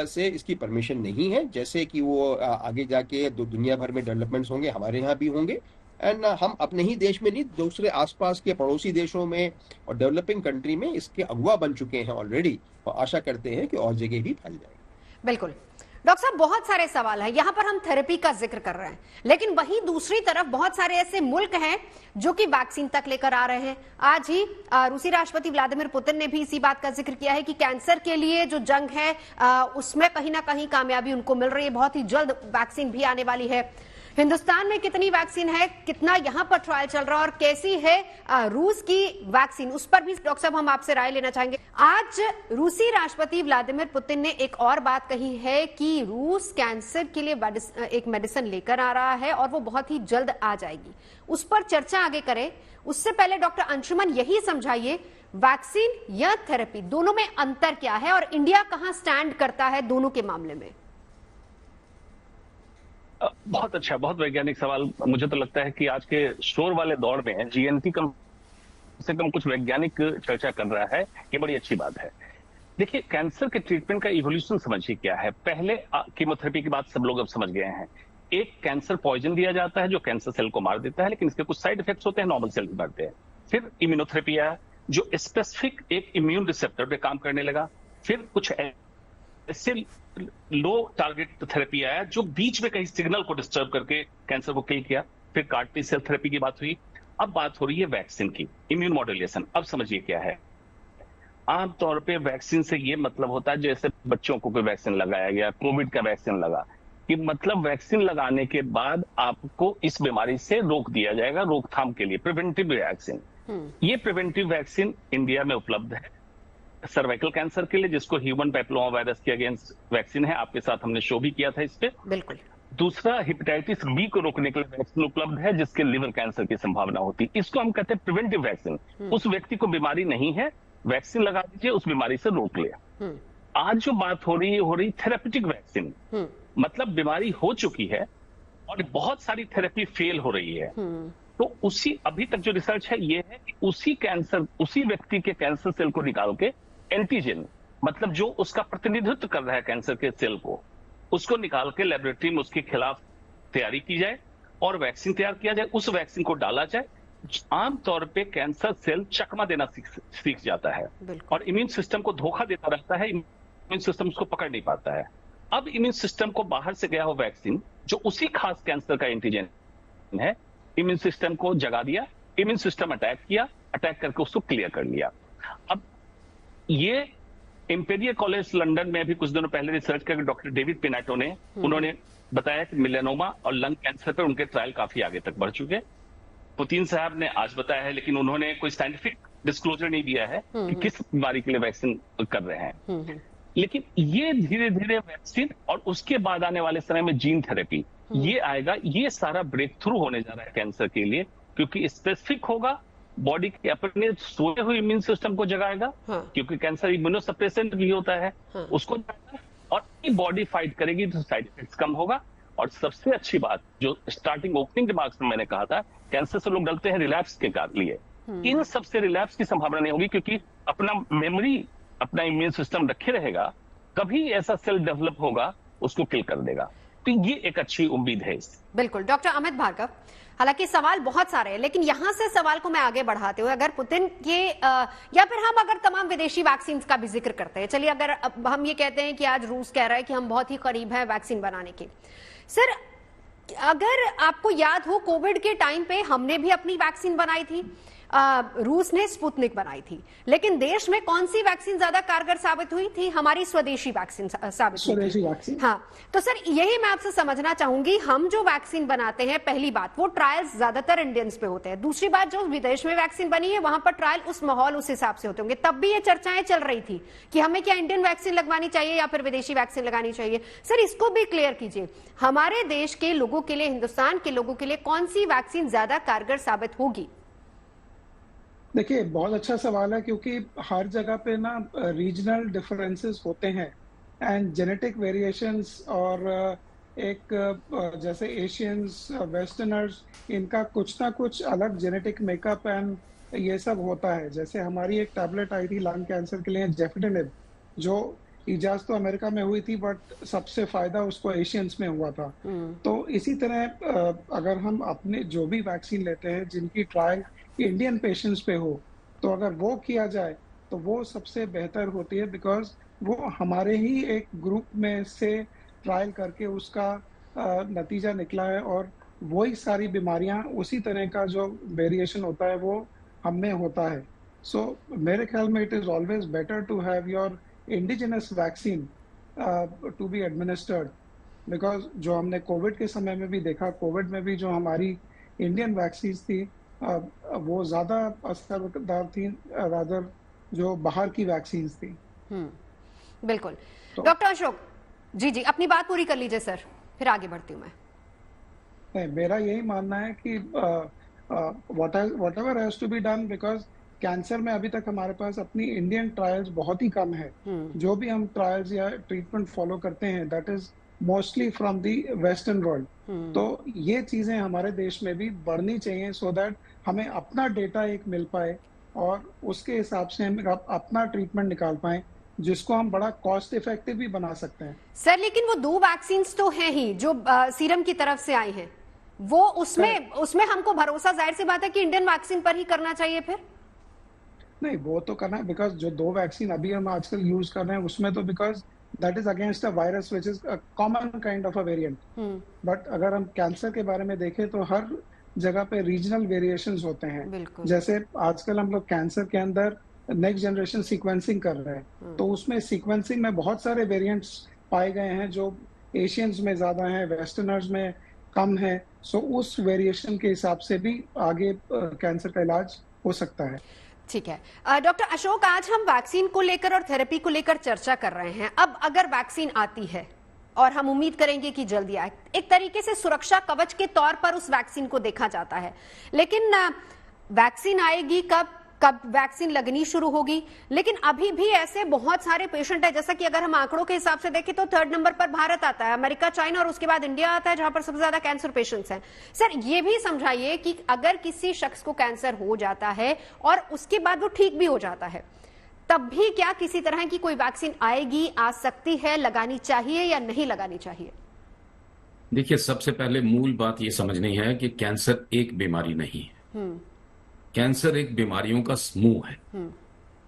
से इसकी परमिशन नहीं है। जैसे कि वो आगे जाके दुनिया भर में डेवलपमेंट्स होंगे, हमारे यहाँ भी होंगे, एंड हम अपने ही देश में नहीं, दूसरे आसपास के पड़ोसी देशों में और डेवलपिंग कंट्री में इसके अगुवा बन चुके हैं ऑलरेडी, और आशा करते हैं कि और जगह भी फैल जाएगी। बिल्कुल डॉक्टर साहब, बहुत सारे सवाल हैं। यहां पर हम थेरेपी का जिक्र कर रहे हैं, लेकिन वहीं दूसरी तरफ बहुत सारे ऐसे मुल्क हैं जो कि वैक्सीन तक लेकर आ रहे हैं। आज ही रूसी राष्ट्रपति व्लादिमीर पुतिन ने भी इसी बात का जिक्र किया है कि कैंसर के लिए जो जंग है उसमें कहीं ना कहीं कामयाबी उनको मिल रही है, बहुत ही जल्द वैक्सीन भी आने वाली है। हिंदुस्तान में कितनी वैक्सीन है, कितना यहां पर ट्रायल चल रहा है और कैसी है रूस की वैक्सीन, उस पर भी डॉक्टर साहब हम आपसे राय लेना चाहेंगे। आज रूसी राष्ट्रपति व्लादिमीर पुतिन ने एक और बात कही है कि रूस कैंसर के लिए एक मेडिसिन लेकर आ रहा है और वो बहुत ही जल्द आ जाएगी। उस पर चर्चा आगे करें उससे पहले डॉक्टर अंशुमन यही समझाइए, वैक्सीन या थेरेपी दोनों में अंतर क्या है और इंडिया कहां स्टैंड करता है दोनों के मामले में? बहुत अच्छा, बहुत वैज्ञानिक सवाल। मुझे तो लगता है कि आज के शोर वाले दौर में GNT कम से कम कुछ वैज्ञानिक चर्चा कर रहा है, ये बड़ी अच्छी बात है। देखिए, कैंसर के ट्रीटमेंट का इवोल्यूशन समझिए क्या है। पहले कीमोथेरेपी की बात सब लोग अब समझ गए हैं। एक कैंसर पॉइजन दिया जाता है जो कैंसर सेल को मार देता है, लेकिन इसके कुछ साइड इफेक्ट्स होते हैं, नॉर्मल सेल भी मरते हैं। फिर इम्यूनोथेरेपी आया जो स्पेसिफिक एक इम्यून रिसेप्टर पे काम करने लगा। फिर कुछ ऐसे लो टारगेट थेरेपी आया जो बीच में कहीं सिग्नल को डिस्टर्ब करके कैंसर को किल किया। फिर CAR-T सेल थेरेपी की बात हुई। अब बात हो रही है वैक्सीन की, इम्यून मॉड्यूलेशन। अब समझिए क्या है। आमतौर पे वैक्सीन से ये मतलब होता है जैसे बच्चों को कोई वैक्सीन लगाया गया, कोविड का वैक्सीन लगा, कि मतलब वैक्सीन लगाने के बाद आपको इस बीमारी से रोक दिया जाएगा, रोकथाम के लिए प्रिवेंटिव वैक्सीन। ये प्रिवेंटिव वैक्सीन इंडिया में उपलब्ध है सर्वाइकल कैंसर के लिए, जिसको ह्यूमन पैपिलोमा वायरस के अगेंस्ट वैक्सीन है। आपके साथ हमने शो भी किया था इस पे। बिल्कुल। दूसरा, हेपेटाइटिस B को रोकने के लिए वैक्सीन उपलब्ध है जिसके लिवर कैंसर की संभावना होती है। इसको हम कहते हैं प्रिवेंटिव वैक्सीन। उस व्यक्ति को बीमारी नहीं है, वैक्सीन लगा दीजिए, उस बीमारी से रोक ले। आज जो बात हो रही थेरेपेटिक वैक्सीन, मतलब बीमारी हो चुकी है और बहुत सारी थेरेपी फेल हो रही है। तो उसी अभी तक जो रिसर्च है ये है कि उसी व्यक्ति के कैंसर सेल को निकाल के एंटीजन, मतलब जो उसका प्रतिनिधित्व कर रहा है कैंसर के सेल को, उसको निकाल के लेबोरेटरी में उसके खिलाफ तैयारी की जाए और वैक्सीन तैयार किया जाए। उस वैक्सीन को डाला जाए। आमतौर पे कैंसर सेल चकमा देना सीख जाता है और इम्यून सिस्टम को धोखा देता रहता है, इम्यून सिस्टम उसको पकड़ नहीं पाता है। अब इम्यून सिस्टम को बाहर से गया हो वैक्सीन जो उसी खास कैंसर का एंटीजन है, इम्यून सिस्टम को जगा दिया, इम्यून सिस्टम अटैक किया, अटैक करके उसको क्लियर कर लिया। अब ये इंपीरियल कॉलेज लंदन में भी कुछ दिनों पहले रिसर्च करके डॉक्टर डेविड पिनाटो ने उन्होंने बताया कि मेलानोमा और लंग कैंसर पर उनके ट्रायल काफी आगे तक बढ़ चुके। पुतिन साहब ने आज बताया है, लेकिन उन्होंने कोई साइंटिफिक डिस्क्लोजर नहीं दिया है कि किस बीमारी के लिए वैक्सीन कर रहे हैं। लेकिन ये धीरे धीरे वैक्सीन और उसके बाद आने वाले समय में जीन थेरेपी ये आएगा, ये सारा ब्रेक थ्रू होने जा रहा है कैंसर के लिए, क्योंकि स्पेसिफिक होगा, बॉडी के अपने सोए हुए इम्यून सिस्टम को जगाएगा, क्योंकि कैंसर इम्यूनोसप्रेसेंट भी होता है, उसको जगाएगा और बॉडी फाइट करेगी तो साइड इफेक्ट्स कम होगा। और सबसे अच्छी बात जो स्टार्टिंग ओपनिंग रिमार्क्स में मैंने कहा था, कैंसर से लोग डरते हैं रिलैप्स के लिए, इन सबसे रिलैप्स की संभावना नहीं होगी, क्योंकि अपना मेमोरी, अपना इम्यून सिस्टम रखे रहेगा, कभी ऐसा सेल डेवलप होगा उसको किल कर देगा। तो ये एक अच्छी उम्मीद है। बिल्कुल डॉक्टर अमित भार्गव, हालांकि सवाल बहुत सारे हैं, लेकिन यहां से सवाल को मैं आगे बढ़ाते हुए अगर पुतिन के या फिर हम अगर तमाम विदेशी वैक्सीन का भी जिक्र करते हैं, चलिए अगर हम ये कहते हैं कि आज रूस कह रहा है कि हम बहुत ही करीब हैं वैक्सीन बनाने के। सर, अगर आपको याद हो कोविड के टाइम पे हमने भी अपनी वैक्सीन बनाई थी, रूस ने स्पुतनिक बनाई थी, लेकिन देश में कौन सी वैक्सीन ज्यादा कारगर साबित हुई थी? हमारी स्वदेशी वैक्सीन साबित हुई थी। हाँ, तो सर यही मैं आपसे समझना चाहूंगी, हम जो वैक्सीन बनाते हैं, पहली बात वो ट्रायल्स ज्यादातर इंडियंस पे होते हैं, दूसरी बात जो विदेश में वैक्सीन बनी है वहां पर ट्रायल उस माहौल उस हिसाब से होते होंगे। तब भी ये चर्चाएं चल रही थी कि हमें क्या इंडियन वैक्सीन लगवानी चाहिए या फिर विदेशी वैक्सीन लगानी चाहिए। सर इसको भी क्लियर कीजिए, हमारे देश के लोगों के लिए, हिंदुस्तान के लोगों के लिए कौन सी वैक्सीन ज्यादा कारगर साबित होगी? देखिए, बहुत अच्छा सवाल है, क्योंकि हर जगह पे ना रीजनल डिफरेंसेस होते हैं एंड जेनेटिक वेरिएशंस, और एक जैसे एशियंस, वेस्टर्नर्स, इनका कुछ ना कुछ अलग जेनेटिक मेकअप एंड ये सब होता है। जैसे हमारी एक टैबलेट आई थी लंग कैंसर के लिए, जेफिडेनिब, जो इजाज तो अमेरिका में हुई थी बट सबसे फायदा उसको एशियंस में हुआ था। तो इसी तरह अगर हम अपने जो भी वैक्सीन लेते हैं जिनकी ट्रायल इंडियन पेशेंट्स पे हो, तो अगर वो किया जाए तो वो सबसे बेहतर होती है, बिकॉज वो हमारे ही एक ग्रुप में से ट्रायल करके उसका नतीजा निकला है, और वही सारी बीमारियां, उसी तरह का जो वेरिएशन होता है वो हम में होता है। सो मेरे ख्याल में it is always better to have your indigenous vaccine to be administered, because जो हमने कोविड के समय में भी देखा, कोविड में भी जो हमारी इंडियन वैक्सीन थी वो ज्यादा असरदार थी रादर जो बाहर की वैक्सीन थी। बिल्कुल। तो, डॉक्टर अशोक जी अपनी बात पूरी कर लीजिए सर, फिर आगे बढ़ती हूँ मैं। नहीं, मेरा यही मानना है कि whatever has to be done, because cancer में अभी तक हमारे पास अपनी इंडियन ट्रायल्स बहुत ही कम है। जो भी हम ट्रायल्स या ट्रीटमेंट फॉलो करते हैं that is mostly from the western world. तो ये चीजें हमारे देश में भी बढ़नी चाहिए, सो दैट हमें अपना डेटा एक मिल पाए और उसके हिसाब से हम अपना ट्रीटमेंट निकाल पाए, जिसको हम बड़ा कॉस्ट इफेक्टिव भी बना सकते हैं। सर लेकिन वो 2 वैक्सीन तो हैं ही जो सीरम की तरफ से आई हैं, वो उसमें हमको भरोसा, जाहिर सी बात है कि इंडियन वैक्सीन पर ही करना चाहिए। फिर नहीं, वो तो करना है, बिकॉज जो 2 वैक्सीन अभी हम आजकल यूज कर रहे हैं उसमें तो because that is against a virus which is a common kind of a variant. But अगर हम कैंसर के बारे में देखें तो हर जगह पे रीजनल वेरिएशंस होते हैं। जैसे आजकल हम लोग कैंसर के अंदर नेक्स्ट जनरेशन सीक्वेंसिंग कर रहे हैं, तो उसमें सीक्वेंसिंग में बहुत सारे वेरिएंट्स पाए गए हैं जो एशियंस में ज्यादा हैं, वेस्टर्नर्स में कम है। सो उस वेरिएशन के हिसाब से भी आगे कैंसर का इलाज हो सकता है। ठीक है डॉक्टर अशोक, आज हम वैक्सीन को लेकर और थेरेपी को लेकर चर्चा कर रहे हैं। अब अगर वैक्सीन आती है और हम उम्मीद करेंगे कि जल्दी आए, एक तरीके से सुरक्षा कवच के तौर पर उस वैक्सीन को देखा जाता है, लेकिन वैक्सीन आएगी कब वैक्सीन लगनी शुरू होगी? लेकिन अभी भी ऐसे बहुत सारे पेशेंट है, जैसा कि अगर हम आंकड़ों के हिसाब से देखें तो 3rd नंबर पर भारत आता है, अमेरिका, चाइना और उसके बाद इंडिया आता है, जहां पर सबसे ज्यादा कैंसर पेशेंट्स हैं। सर ये भी समझाइए कि अगर किसी शख्स को कैंसर हो जाता है और उसके बाद वो ठीक भी हो जाता है, तब भी क्या किसी तरह की कोई वैक्सीन आएगी, आ सकती है, लगानी चाहिए या नहीं लगानी चाहिए? देखिए, सबसे पहले मूल बात ये समझनी है कि कैंसर एक बीमारी नहीं है। कैंसर एक बीमारियों का समूह है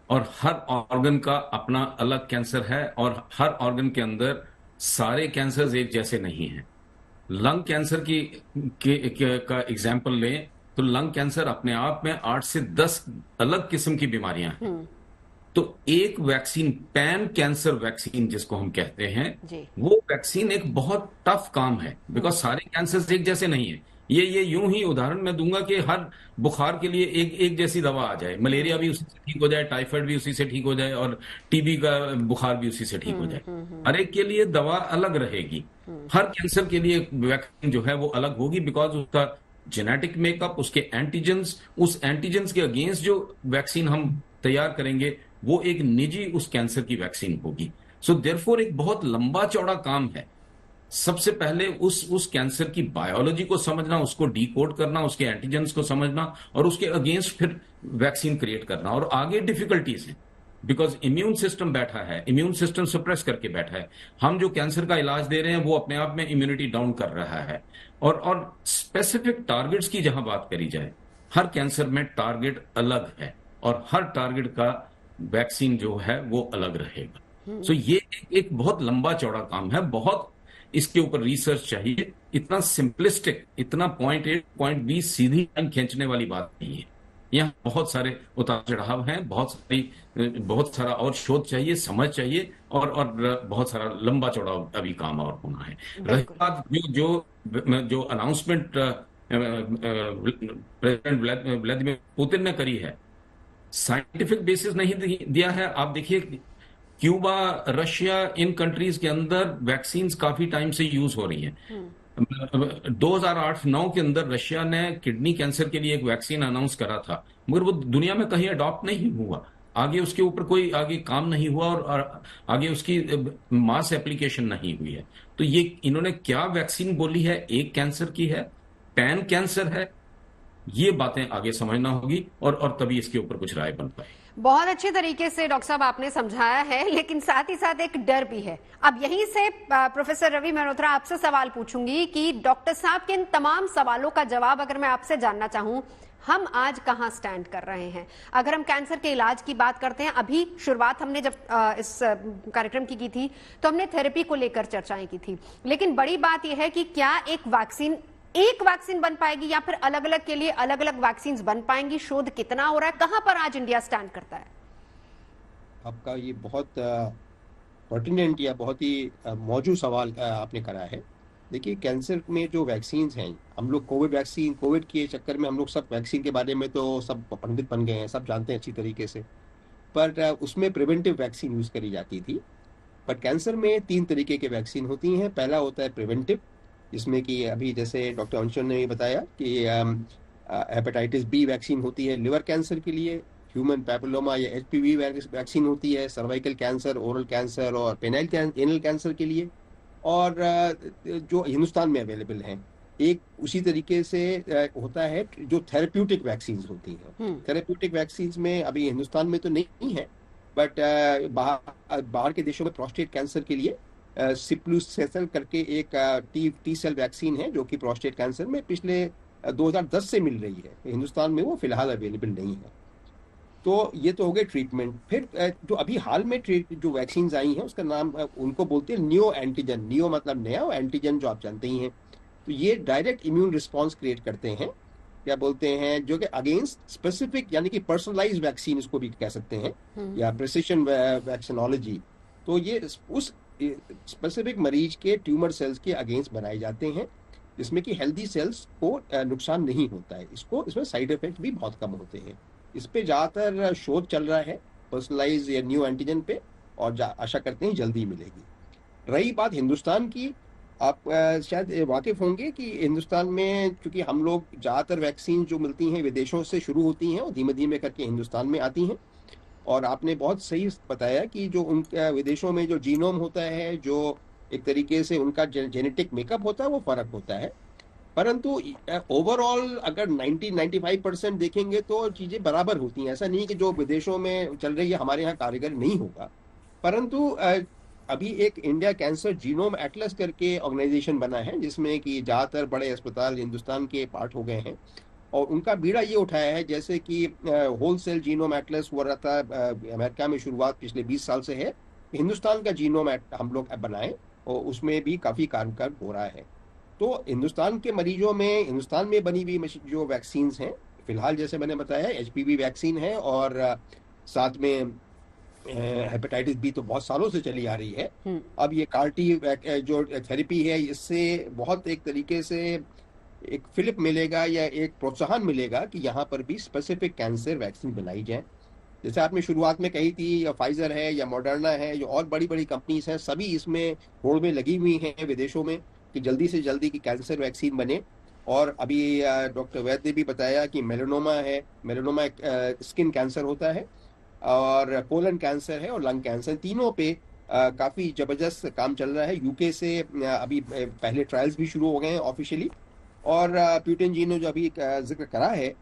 और हर ऑर्गन का अपना अलग कैंसर है और हर ऑर्गन के अंदर सारे कैंसर्स एक जैसे नहीं हैं। लंग कैंसर का एग्जाम्पल लें तो लंग कैंसर अपने आप में 8 से 10 अलग किस्म की बीमारियां हैं। तो एक वैक्सीन, पैन कैंसर वैक्सीन जिसको हम कहते हैं, वो वैक्सीन एक बहुत टफ काम है, बिकॉज सारे कैंसर एक जैसे नहीं है। ये यूं ही उदाहरण मैं दूंगा कि हर बुखार के लिए एक जैसी दवा आ जाए, मलेरिया भी उसी से ठीक हो जाए, टाइफाइड भी उसी से ठीक हो जाए, और टीबी का बुखार भी उसी से ठीक हो जाए। हर एक के लिए दवा अलग रहेगी। हर कैंसर के लिए वैक्सीन जो है वो अलग होगी, बिकॉज उसका जेनेटिक मेकअप, उसके एंटीजेंस, उस एंटीजेंस के अगेंस्ट जो वैक्सीन हम तैयार करेंगे वो एक निजी उस कैंसर की वैक्सीन होगी। सो देयरफॉर एक बहुत लंबा चौड़ा काम है। सबसे पहले उस कैंसर की बायोलॉजी को समझना, उसको डीकोड करना, उसके एंटीजेंस को समझना, और उसके अगेंस्ट फिर वैक्सीन क्रिएट करना। और आगे डिफिकल्टीज हैं, बिकॉज इम्यून सिस्टम बैठा है, इम्यून सिस्टम सप्रेस करके बैठा है। हम जो कैंसर का इलाज दे रहे हैं वो अपने आप में इम्यूनिटी डाउन कर रहा है। और स्पेसिफिक टारगेट्स की जहां बात करी जाए, हर कैंसर में टारगेट अलग है और हर टारगेट का वैक्सीन जो है वो अलग रहेगा। सो ये एक बहुत लंबा चौड़ा काम है, बहुत इसके ऊपर रिसर्च चाहिए। इतना सिंपलिस्टिक, इतना पॉइंट ए पॉइंट बी सीधी लाइन खींचने वाली बात नहीं है। यहाँ बहुत सारे उतार चढ़ाव हैं, बहुत सारा और शोध चाहिए, समझ चाहिए, और बहुत सारा लंबा चौड़ा अभी काम और होना है। रही बात जो अनाउंसमेंट प्रेसिडेंट व्लादिमीर पुतिन ने करी है, साइंटिफिक बेसिस नहीं दिया है। आप देखिए क्यूबा, रशिया, इन कंट्रीज के अंदर वैक्सीन्स काफी टाइम से यूज हो रही हैं। 2008-9 के अंदर रशिया ने किडनी कैंसर के लिए एक वैक्सीन अनाउंस करा था, मगर वो दुनिया में कहीं अडॉप्ट नहीं हुआ। आगे उसके ऊपर कोई आगे काम नहीं हुआ और आगे उसकी मास एप्लीकेशन नहीं हुई है। तो ये इन्होंने क्या वैक्सीन बोली है, एक कैंसर की है, पैन कैंसर है, ये बातें आगे समझना होगी और तभी इसके ऊपर कुछ राय बन पाए। बहुत अच्छे तरीके से डॉक्टर साहब आपने समझाया है, लेकिन साथ ही साथ एक डर भी है। अब यहीं से प्रोफेसर रवि मेहरोत्रा आपसे सवाल पूछूंगी कि डॉक्टर साहब के इन तमाम सवालों का जवाब अगर मैं आपसे जानना चाहूं, हम आज कहां स्टैंड कर रहे हैं? अगर हम कैंसर के इलाज की बात करते हैं, अभी शुरुआत हमने जब इस कार्यक्रम की थी तो हमने थेरेपी को लेकर चर्चाएं की थी, लेकिन बड़ी बात यह है कि क्या एक वैक्सीन बन पाएगी या फिर अलग अलग के लिए अलग अलग वैक्सीन बन पाएंगी? शोध कितना हो रहा है? कहां पर आज इंडिया स्टैंड करता है? आपका ये बहुत पर्टिनेंट या बहुत ही मौजूद सवाल आपने करा है। देखिए, कैंसर में जो वैक्सीन हैं, हम लोग कोविड के चक्कर में हम लोग सब वैक्सीन के बारे में तो सब पंडित बन गए हैं, सब जानते हैं अच्छी तरीके से, पर उसमें प्रिवेंटिव वैक्सीन यूज करी जाती थी। पर कैंसर में 3 तरीके के वैक्सीन होती हैं। पहला होता है प्रिवेंटिव, जिसमें कि अभी जैसे डॉक्टर अंशुल ने बताया कि हेपेटाइटिस बी वैक्सीन होती है लिवर कैंसर के लिए, ह्यूमन पैपिलोमा या HPV वैक्सीन होती है सर्वाइकल कैंसर, ओरल कैंसर और एनल कैंसर के लिए, और जो हिंदुस्तान में अवेलेबल हैं। एक उसी तरीके से होता है जो थेरेप्यूटिक वैक्सीन होती हैं। थेरेप्यूटिक वैक्सीन में अभी हिंदुस्तान में तो नहीं है, बट बाहर के देशों में प्रोस्टेट कैंसर के लिए सिप्लूसेसल करके एक टी सेल वैक्सीन है, जो कि प्रोस्टेट कैंसर में पिछले 2010 से मिल रही है। हिंदुस्तान में वो फिलहाल अवेलेबल नहीं है। तो ये तो हो गए ट्रीटमेंट। फिर जो अभी हाल में जो वैक्सीन आई हैं उसका नाम उनको बोलते हैं नियो एंटीजन। नियो मतलब नया, और एंटीजन जो आप जानते ही हैं। तो ये डायरेक्ट इम्यून रिस्पॉन्स क्रिएट करते हैं, क्या बोलते हैं, जो कि अगेंस्ट स्पेसिफिक, यानी कि पर्सनलाइज्ड वैक्सीन इसको भी कह सकते हैं, या प्रिसिशन वैक्सीनोलॉजी। तो ये उस स्पेसिफिक मरीज के ट्यूमर सेल्स के अगेंस्ट बनाए जाते हैं, जिसमें कि हेल्दी सेल्स को नुकसान नहीं होता है। इसमें साइड इफेक्ट भी बहुत कम होते हैं। इस पे ज़्यादातर शोध चल रहा है पर्सनलाइज या न्यू एंटीजन पे, और आशा करते हैं जल्दी मिलेगी। रही बात हिंदुस्तान की, आप शायद वाकिफ होंगे कि हिंदुस्तान में चूंकि हम लोग ज़्यादातर वैक्सीन जो मिलती हैं विदेशों से शुरू होती हैं और धीमे धीमे करके हिंदुस्तान में आती हैं। और आपने बहुत सही बताया कि जो उन विदेशों में जो जीनोम होता है, जो एक तरीके से उनका जेनेटिक मेकअप होता है, वो फर्क होता है। परंतु ओवरऑल अगर 90-95% देखेंगे तो चीज़ें बराबर होती हैं। ऐसा नहीं कि जो विदेशों में चल रही है हमारे यहाँ कारगर नहीं होगा। परंतु अभी एक इंडिया कैंसर जीनोम एटलस करके ऑर्गेनाइजेशन बना है, जिसमें कि ज़्यादातर बड़े अस्पताल हिंदुस्तान के पार्ट हो गए हैं, और उनका बीड़ा ये उठाया है, जैसे कि होलसेल जीनोम एटलस हुआ रहता है अमेरिका में, शुरुआत पिछले 20 साल से है। हिंदुस्तान का जीनोम हम लोग बनाएं और उसमें भी काफ़ी कारगर हो रहा है। तो हिंदुस्तान के मरीजों में हिंदुस्तान में बनी हुई जो वैक्सीन हैं, फिलहाल जैसे मैंने बताया HPV वैक्सीन है, और साथ में हेपेटाइटिस बी तो बहुत सालों से चली आ रही है। अब ये CAR-T जो थेरेपी है, इससे बहुत एक तरीके से एक फिलिप मिलेगा या एक प्रोत्साहन मिलेगा कि यहाँ पर भी स्पेसिफिक कैंसर वैक्सीन बनाई जाए। जैसे आपने शुरुआत में कही थी, या फाइजर है या मॉडर्ना है, जो और बड़ी बड़ी कंपनीज हैं, सभी इसमें होड़ में लगी हुई हैं विदेशों में कि जल्दी से जल्दी की कैंसर वैक्सीन बने। और अभी डॉक्टर वैद्य ने भी बताया कि मेलानोमा है, मेलानोमा एक स्किन कैंसर होता है, और कोलन कैंसर है, और लंग कैंसर, तीनों पे काफ़ी ज़बरदस्त काम चल रहा है। यूके से अभी पहले ट्रायल्स भी शुरू हो गए हैं ऑफिशियली, और प्यूटिन जी ने जो अभी जिक्र करा है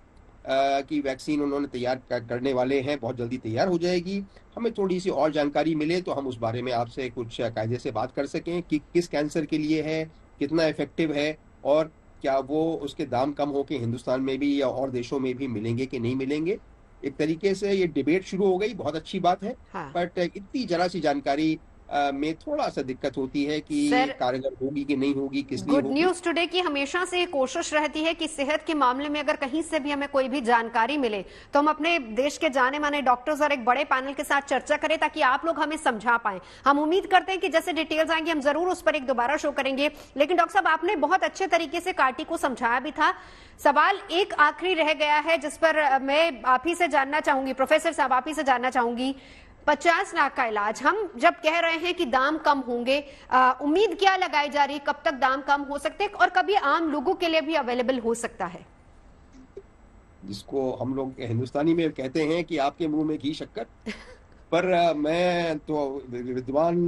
कि वैक्सीन उन्होंने तैयार करने वाले हैं, बहुत जल्दी तैयार हो जाएगी। हमें थोड़ी सी और जानकारी मिले तो हम उस बारे में आपसे कुछ कायदे से बात कर सकें कि किस कैंसर के लिए है, कितना इफेक्टिव है, और क्या वो उसके दाम कम हो के हिंदुस्तान में भी या और देशों में भी मिलेंगे कि नहीं मिलेंगे। एक तरीके से ये डिबेट शुरू हो गई, बहुत अच्छी बात है। हाँ। बट इतनी जरा सी जानकारी में थोड़ा सा दिक्कत होती है कि कारगर होगी कि नहीं होगी, किस लिए गुड न्यूज टुडे की हमेशा से ये कोशिश रहती है कि सेहत के मामले में अगर कहीं से भी हमें कोई भी जानकारी मिले तो हम अपने देश के जाने माने डॉक्टर्स और एक बड़े पैनल के साथ चर्चा करें, ताकि आप लोग हमें समझा पाए। हम उम्मीद करते हैं कि जैसे डिटेल्स आएंगे हम जरूर उस पर एक दोबारा शो करेंगे। लेकिन डॉक्टर साहब, आपने बहुत अच्छे तरीके से CAR-T को समझाया भी था। सवाल एक आखिरी रह गया है जिस पर मैं आप ही से जानना चाहूंगी, प्रोफेसर साहब आप ही से जानना चाहूंगी। 50 लाख का इलाज, हम जब कह रहे हैं कि दाम कम होंगे, उम्मीद क्या लगाई जा रही, कब तक दाम कम हो सकते हैं और कभी आम लोगों के लिए भी अवेलेबल हो सकता है? जिसको हम लोग हिंदुस्तानी में कहते हैं कि आपके मुंह में घी शक्कर। पर मैं तो विद्वान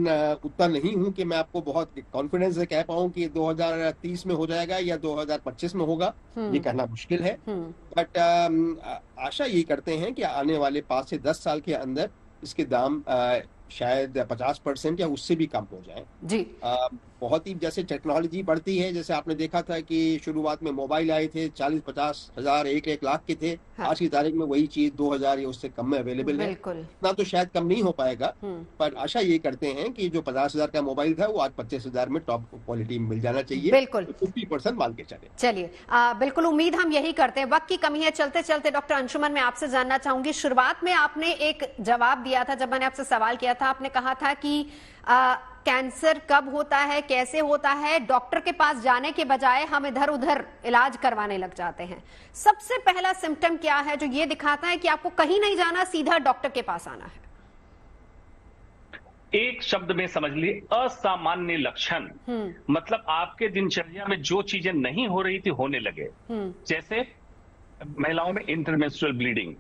उतना नहीं हूं कि मैं आपको बहुत कॉन्फिडेंस से कह पाऊं कि 2030 में हो जाएगा या 2025 में होगा, ये कहना मुश्किल है। बट आशा ये करते हैं कि आने वाले 5 से 10 साल के अंदर इसके दाम शायद 50% या उससे भी कम हो जाए जी। बहुत ही जैसे टेक्नोलॉजी बढ़ती है, जैसे आपने देखा था कि शुरुआत में मोबाइल आए थे 40-50 हजार 1 लाख के थे। हाँ। आज की तारीख में वही चीज 2000 या उससे कम में अवेलेबल है। इतना तो शायद कम नहीं हो पाएगा, पर आशा ये करते हैं कि जो 50,000 का मोबाइल था वो आज 25,000 में टॉप क्वालिटी मिल जाना चाहिए। बिल्कुल 50% मान के चलिए बिल्कुल उम्मीद हम यही करते हैं। वक्त की कमी है, चलते चलते डॉक्टर अंशुमन मैं आपसे जानना चाहूंगी, शुरुआत में आपने एक जवाब दिया था जब मैंने आपसे सवाल किया था, आपने कहा था कि कैंसर कब होता है, कैसे होता है, डॉक्टर के पास जाने के बजाय हम इधर उधर इलाज करवाने लग जाते हैं। सबसे पहला सिम्टम क्या है जो ये दिखाता है कि आपको कहीं नहीं जाना, सीधा डॉक्टर के पास आना है? एक शब्द में समझ लिए, असामान्य लक्षण। मतलब आपके दिनचर्या में जो चीजें नहीं हो रही थी होने लगे। जैसे महिलाओं में इंटरमेंस्ट्रुअल ब्लीडिंग,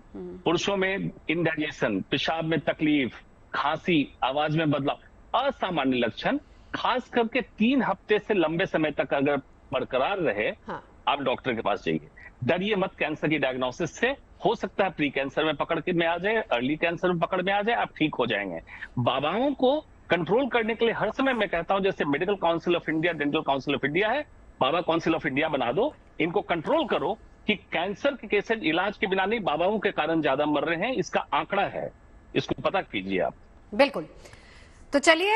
पुरुषों में इंडाइजेशन, पेशाब में तकलीफ, खांसी, आवाज में बदलाव। असामान्य लक्षण खास करके 3 हफ्ते से लंबे समय तक अगर बरकरार रहे, हाँ। आप डॉक्टर के पास जाइए। डरिए मत, कैंसर की डायग्नोसिस से हो सकता है प्री कैंसर में पकड़ के में आ जाए, अर्ली कैंसर में पकड़ में आ जाए, आप ठीक हो जाएंगे। बाबाओं को कंट्रोल करने के लिए हर समय मैं कहता हूं, जैसे medical council of India, dental council of India है, बाबा काउंसिल ऑफ इंडिया बना दो, इनको कंट्रोल करो कि कैंसर के केसेस इलाज के बिना नहीं, बाबाओं के कारण ज्यादा मर रहे हैं, इसका आंकड़ा है, इसको पता कीजिए आप। बिल्कुल। तो चलिए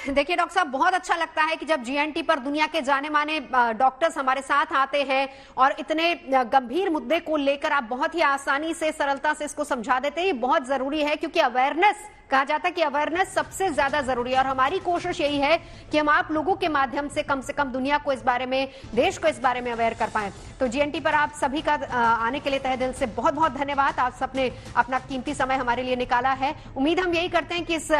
देखिए डॉक्टर साहब, बहुत अच्छा लगता है कि जब जीएनटी पर दुनिया के जाने माने डॉक्टर्स हमारे साथ आते हैं और इतने गंभीर मुद्दे को लेकर आप बहुत ही आसानी से, सरलता से इसको समझा देते हैं। ये बहुत जरूरी है क्योंकि अवेयरनेस, कहा जाता है कि अवेयरनेस सबसे ज्यादा जरूरी है, और हमारी कोशिश यही है कि हम आप लोगों के माध्यम से कम दुनिया को इस बारे में, देश को इस बारे में अवेयर कर पाए। तो जीएनटी पर आप सभी का आने के लिए तहे दिल से बहुत बहुत धन्यवाद। आप सबने अपना कीमती समय हमारे लिए निकाला है। उम्मीद हम यही करते हैं कि इस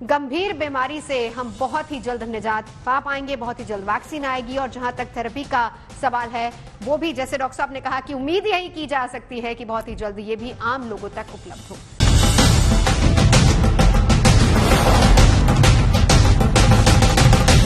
गंभीर बीमारी से हम बहुत ही जल्द निजात पा पाएंगे, बहुत ही जल्द वैक्सीन आएगी। और जहां तक थेरेपी का सवाल है, वो भी जैसे डॉक्टर साहब ने कहा कि उम्मीद यही की जा सकती है कि बहुत ही जल्द ये भी आम लोगों तक उपलब्ध हो।